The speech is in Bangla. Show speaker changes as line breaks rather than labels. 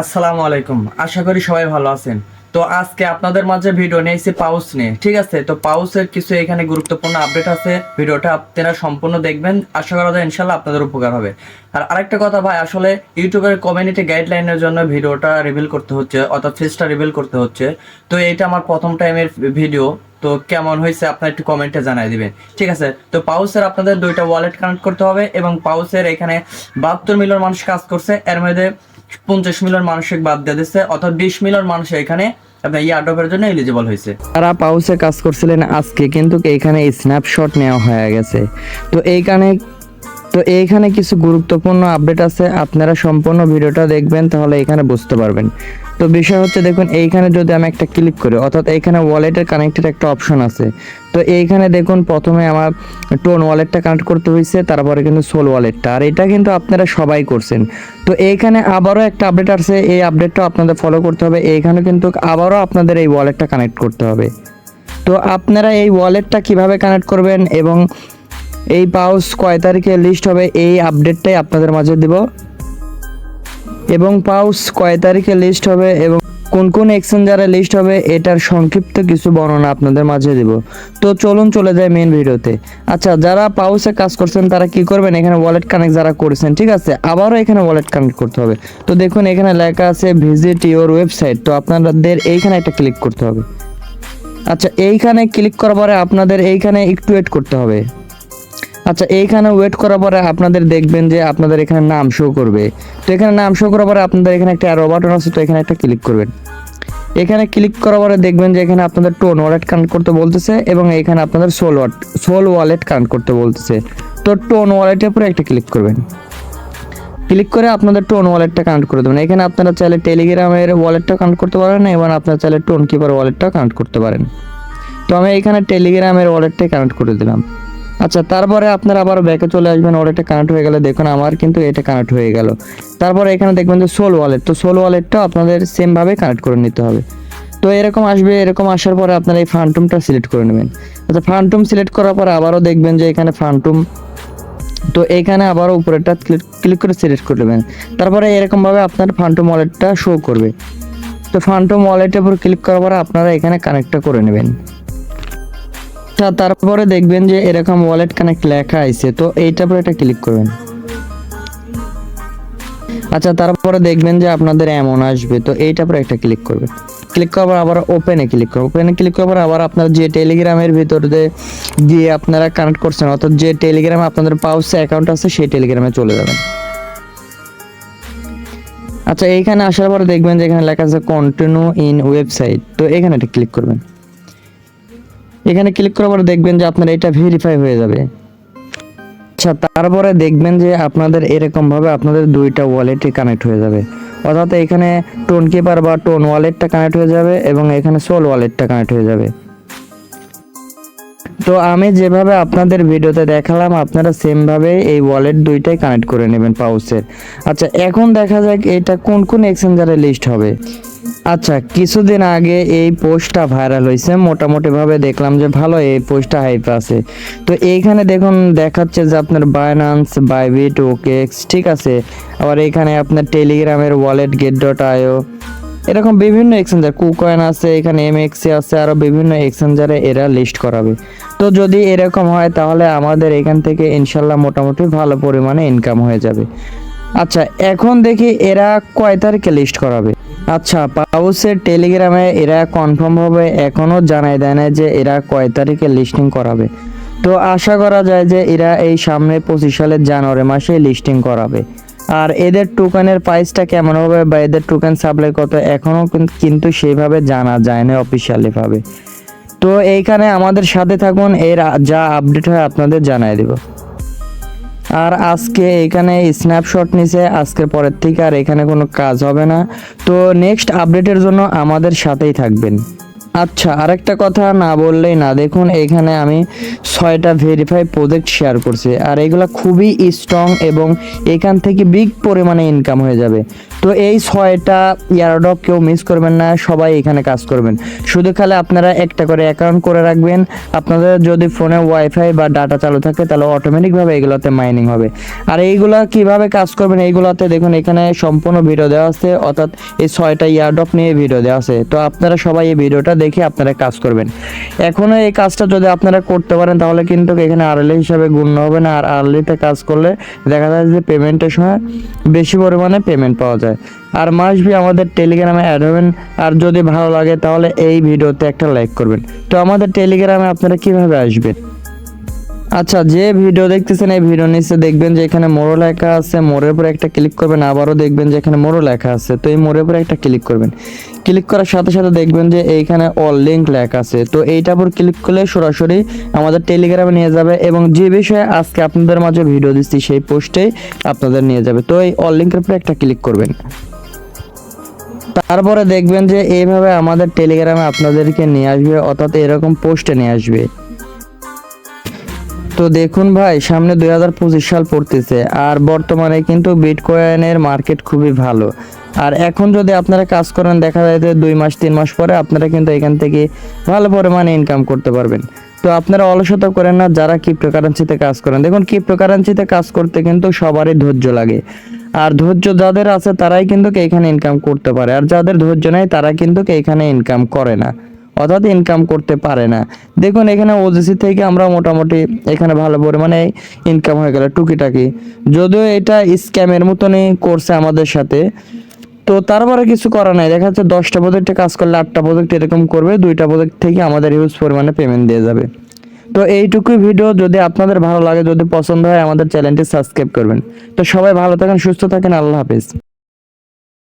আসসালামু আলাইকুম, আশা করি সবাই ভালো আছেন। তো আজকে আপনাদের মাঝে ভিডিও নিয়েছি পাউচ নিয়ে, ঠিক আছে? তো পাউচের কিছু এখানে গুরুত্বপূর্ণ আপডেট আছে, ভিডিওটা আপনারা সম্পূর্ণ দেখবেন, আশা করা যায় ইনশাল্লাহ আপনাদের উপকার হবে। আর আরেকটা কথা ভাই, আসলে ইউটিউবের কমিউনিটি গাইডলাইনের জন্য ভিডিওটা রিভিল করতে হচ্ছে, অর্থাৎ ফেসটা রিভিল করতে হচ্ছে। তো এটা আমার প্রথম টাইমের ভিডিও, তো কেমন হয়েছে আপনার একটু কমেন্টে জানাই দিবেন, ঠিক আছে? তো পাউচের আপনাদের দুইটা ওয়ালেট কানেক্ট করতে হবে, এবং পাউচের এখানে 72 মিলিয়ন মানুষ কাজ করছে, এর মধ্যে 50 মিলিয়ন মানুষকে বাদ দিয়ে দিচ্ছে, অর্থাৎ 20 মিলিয়ন মানুষ এখানে আপনার ইয়ারড্রপের জন্য এলিজিবল হয়েছে। তারা পাউসে কাজ করছিলেন আজকে, কিন্তু এইখানে স্ন্যাপশট নেওয়া হয়ে গেছে। তো এইখানে কিছু গুরুত্বপূর্ণ আপডেট আছে, আপনারা সম্পূর্ণ ভিডিওটা দেখবেন তাহলে এখানে বুঝতে পারবেন। তো বিষয় হচ্ছে, দেখুন এইখানে যদি আমি একটা ক্লিক করি, অর্থাৎ এইখানে ওয়ালেটের কানেক্টেড একটা অপশন আছে। তো এইখানে দেখুন প্রথমে আমার টোন ওয়ালেটটা কানেক্ট করতে হয়েছে, তারপরে কিন্তু সোল ওয়ালেটটা, আর এটা কিন্তু আপনারা সবাই করছেন। তো এইখানে আবারও একটা আপডেট আছে, এই আপডেটটা আপনাদের ফলো করতে হবে। এইখানে কিন্তু আবারও আপনাদের এই ওয়ালেটটা কানেক্ট করতে হবে। তো আপনারা এই ওয়ালেটটা কিভাবে কানেক্ট করবেন এবং এই পাউচ কয় তারিখে লিস্ট হবে, এই আপডেটটাই আপনাদের মাঝে দিব। এবং পাউচ কয় তারিখে লিস্ট হবে এবং কোন কোন এক্সচেঞ্জারে লিস্ট হবে, এটার সংক্ষিপ্ত কিছু বর্ণনা আপনাদের মাঝে দিব। তো চলুন চলে যাই মেন ভিডিওতে। আচ্ছা, যারা পাউচে কাজ করছেন তারা কি করবেন, এখানে ওয়ালেট কানেক্ট যারা করেছেন, ঠিক আছে, আবারও এখানে ওয়ালেট কানেক্ট করতে হবে। তো দেখুন এখানে লেখা আছে ভিজিট ইওর ওয়েবসাইট, তো আপনাদের এইখানে একটা ক্লিক করতে হবে। আচ্ছা, এইখানে ক্লিক করার পরে আপনাদের এইখানে একটু ওয়েট করতে হবে। আচ্ছা, এইখানে ওয়েট করার পরে আপনাদের দেখবেন যে আপনাদের এখানে নাম শো করবে। তো এখানে নাম শো করার পরে আপনাদের এখানে একটা অ্যারো বাটন আছে, তো এখানে একটা ক্লিক করবেন। এখানে ক্লিক করার পরে দেখবেন যে এখানে আপনাদের টোন ওয়ালেট কানেক্ট করতে বলতেছে, এবং এখানে আপনাদের সোল ওয়ালেট কানেক্ট করতে বলতেছে। তো টোন ওয়ালেটের উপরে একটা ক্লিক করবেন। ক্লিক করে আপনাদের টোন ওয়ালেটটা কানেক্ট করে দেবেন। এখানে আপনারা চাইলে টেলিগ্রামের ওয়ালেটটা কানেক্ট করতে পারেন, এবং আপনারা চাইলে টোন কিপার ওয়ালেটটা কানেক্ট করতে পারেন। তো আমি এখানে টেলিগ্রামের ওয়ালেটটাই কানেক্ট করে দিলাম। আচ্ছা, তারপরে আপনারা আবার ব্যাকে চলে আসবেন। ওয়ালেটটা কানেক্ট হয়ে গেলে দেখুন আমার কিন্তু এটা কানেক্ট হয়ে গেল। তারপরে এখানে দেখবেন যে সোল ওয়ালেট, তো সোল ওয়ালেটটাও আপনাদের সেমভাবে কানেক্ট করে নিতে হবে। তো এরকম আসবে, এরকম আসার পরে আপনারা এই ফান্টুমটা সিলেক্ট করে নেবেন। আচ্ছা, ফান্টুম সিলেক্ট করার পরে আবারও দেখবেন যে এখানে ফান্টুম, তো এইখানে আবারও উপরেটা ক্লিক করে সিলেক্ট করে নেবেন। তারপরে এরকমভাবে আপনার ফান্টুম ওয়ালেটটা শো করবে। তো ফান্টুম ওয়ালেটের উপর ক্লিক করার পরে আপনারা এখানে কানেক্টটা করে নেবেন। আচ্ছা, তারপরে দেখবেন যে এরকম ওয়ালেট কানেক্ট লেখা আছে, তো এইটার উপরে একটা ক্লিক করবেন। আচ্ছা, তারপরে দেখবেন যে আপনাদের এমন আসবে, তো এইটার উপরে একটা ক্লিক করবেন। ক্লিক করার পর আবার ওপেনে ক্লিক করবেন। ওপেনে ক্লিক করার পর আবার আপনার যে টেলিগ্রামের ভিতরে গিয়ে আপনারা কানেক্ট করছেন, অর্থাৎ যে টেলিগ্রামে আপনাদের পাউচে অ্যাকাউন্ট আছে সেই টেলিগ্রামে চলে যাবেন। আচ্ছা, এইখানে আসার পরে দেখবেন যে এখানে লেখা আছে কন্টিনিউ ইন ওয়েবসাইট, তো এখানে একটা ক্লিক করবেন। এখানে ক্লিক করার পরে দেখবেন যে আপনার এটা ভেরিফাই হয়ে যাবে। আচ্ছা, তারপরে দেখবেন যে আপনাদের এরকম ভাবে আপনাদের দুইটা ওয়ালেটই কানেক্ট হয়ে যাবে, অর্থাৎ এখানে টোন কিপার বা টোন ওয়ালেটটা কানেক্ট হয়ে যাবে, এবং এখানে সোল ওয়ালেটটা কানেক্ট হয়ে যাবে। তো আমি যেভাবে আপনাদের ভিডিওতে দেখালাম, আপনারা সেম ভাবে এই ওয়ালেট দুইটাই কানেক্ট করে নেবেন পাউচের। আচ্ছা, এখন দেখা যাক এটা কোন কোন এক্সচেঞ্জারে লিস্ট হবে। আচ্ছা, কিছুদিন আগে এই পোস্টটা ভাইরাল হয়েছে, মোটামুটি ভাবে দেখলাম যে ভালো এই পোস্টটা হাইপ আছে। তো এইখানে দেখুন দেখাচ্ছে যে আপনার বাইন্যান্স, বাইবিট, ওকেক্স, ঠিক আছে। আবার এখানে আপনার টেলিগ্রামের ওয়ালেট get.io, এরকম বিভিন্ন এক্সচেঞ্জার, কুকয়েন আছে, এখানে এমএক্সি আছে, আরো বিভিন্ন এক্সচেঞ্জারে এরা লিস্ট করাবে। তো যদি এরকম হয় তাহলে আমাদের এখান থেকে ইনশাল্লাহ মোটামুটি ভালো পরিমাণে ইনকাম হয়ে যাবে। আচ্ছা, এখন দেখি এরা কয় তারিখে লিস্ট করাবে। আচ্ছা, পাউচের টেলিগ্রামে এরা কনফার্ম ভাবে এখনো জানাই দেয় না যে এরা কয় তারিখে লিস্টিং করাবে। তো আশা করা যায় যে এরা এই সামনে 25 সালের জানুয়ারি মাসে লিস্টিং করাবে। আর এদের টোকেনের প্রাইসটা কেমন হবে বা এদের টোকেন সাপ্লাই কত, এখনো কিন্তু সেইভাবে জানা যায় না অফিসিয়ালি ভাবে। তো এইখানে আমাদের সাথে থাকুন, এর যা আপডেট হয় আপনাদের জানাই দেব। আর আজকে এখানে স্ন্যাপশট নিছে, আজকের পরের থেকে আর এখানে কোনো কাজ হবে না। তো নেক্সট আপডেটের জন্য আমাদের সাথেই থাকবেন। আচ্ছা, আরেকটা কথা না বললেই না, দেখুন এখানে আমি 6টা ভেরিফাই প্রজেক্ট শেয়ার করছি, আর এগুলো খুবই স্ট্রং এবং এখান থেকে বিগ পরিমাণে ইনকাম হয়ে যাবে। তো এই 6টা ইয়ারড্রপ কেউ মিস করবেন না, সবাই এখানে কাজ করবেন। শুধু খালি আপনারা একটা করে অ্যাকাউন্ট করে রাখবেন। আপনাদের যদি ফোনে ওয়াইফাই বা ডাটা চালু থাকে তাহলে অটোমেটিকভাবে এগুলোতে মাইনিং হবে। আর এইগুলা কিভাবে কাজ করবেন এইগুলোতে দেখুন এখানে সম্পূর্ণ ভিডিও দেওয়া আছে, অর্থাৎ এই 6টা ইয়ারড্রপ নিয়ে ভিডিও দেওয়া আছে। তো আপনারা সবাই এই ভিডিওটা দেখে আপনারা কাজ করবেন। এখনো এই কাজটা যদি আপনারা করতে পারেন তাহলে কিন্তু এখানে আর্লি হিসাবে গণ্য হবে না। আর আর্লিতে কাজ করলে দেখা যায় যে পেমেন্টের সময় বেশি পরিমাণে পেমেন্ট পাওয়া যায়। আর মাস্ট বি আমাদের টেলিগ্রামে অ্যাড হবেন। আর যদি ভালো লাগে তাহলে এই ভিডিওতে একটা লাইক করবেন। তো আমাদের টেলিগ্রামে আপনারা কিভাবে আসবেন? আচ্ছা, যে ভিডিও দেখতেছেন এই ভিডিও নিচে দেখবেন যে এখানে মোড়ো লেখা আছে, মোড়ের উপরে একটা ক্লিক করবেন। আবারও দেখবেন যে এখানে মোড়ো লেখা আছে, তো এই মোড়ের উপরে একটা ক্লিক করবেন। ক্লিক করার সাথে সাথে দেখবেন যে এইখানে অল লিঙ্ক লেখা আছে, তো এইটার উপর ক্লিক করলে সরাসরি আমাদের টেলিগ্রামে নিয়ে যাবে এবং যে বিষয়ে আজকে আপনাদের মাঝে ভিডিও দিচ্ছি সেই পোস্টেই আপনাদের নিয়ে যাবে। তো এই অল লিঙ্কের উপরে একটা ক্লিক করবেন। তারপরে দেখবেন যে এইভাবে আমাদের টেলিগ্রামে আপনাদেরকে নিয়ে আসবে, অর্থাৎ এরকম পোস্টে নিয়ে আসবে। তো দেখুন ভাই, সামনে 2025 সাল পড়তেছে আর বর্তমানে কিন্তু বিটকয়েনের মার্কেট খুবই ভালো। আর এখন যদি আপনারা কাজ করেন দেখা যায় যে 2 মাস 3 মাস পরে আপনারা কিন্তু এখান থেকে ভালো পরিমাণে ইনকাম করতে পারবেন। তো আপনারা অলসতা করেন না যারা ক্রিপ্টোকারেন্সিতে কাজ করেন। দেখুন ক্রিপ্টোকারেন্সিতে কাজ করতে কিন্তু সবারই ধৈর্য লাগে, আর ধৈর্য যাদের আছে তারাই কিন্তু এখানে ইনকাম করতে পারে, আর যাদের ধৈর্য নাই তারা কিন্তু এখানে ইনকাম করে না, অর্থাৎ ইনকাম করতে পারে না। দেখুন এখানে ওজিসি থেকে আমরা মোটামুটি এখানে ভালো পরিমাণে ইনকাম হয়ে গেল টুকিটাকি, যদিও এটা স্ক্যামের মতনই করছে আমাদের সাথে। তো তারপরে কিছু করা নাই, দেখা যাচ্ছে 10টা প্রজেক্টে কাজ করলে 8টা প্রজেক্ট এরকম করবে, 2টা প্রজেক্ট থেকে আমাদের হিউজ পরিমাণে পেমেন্ট দিয়ে যাবে। তো এইটুকুই ভিডিও, যদি আপনাদের ভালো লাগে, যদি পছন্দ হয় আমাদের চ্যানেলটি সাবস্ক্রাইব করবেন। তো সবাই ভালো থাকেন, সুস্থ থাকেন, আল্লাহ হাফেজ।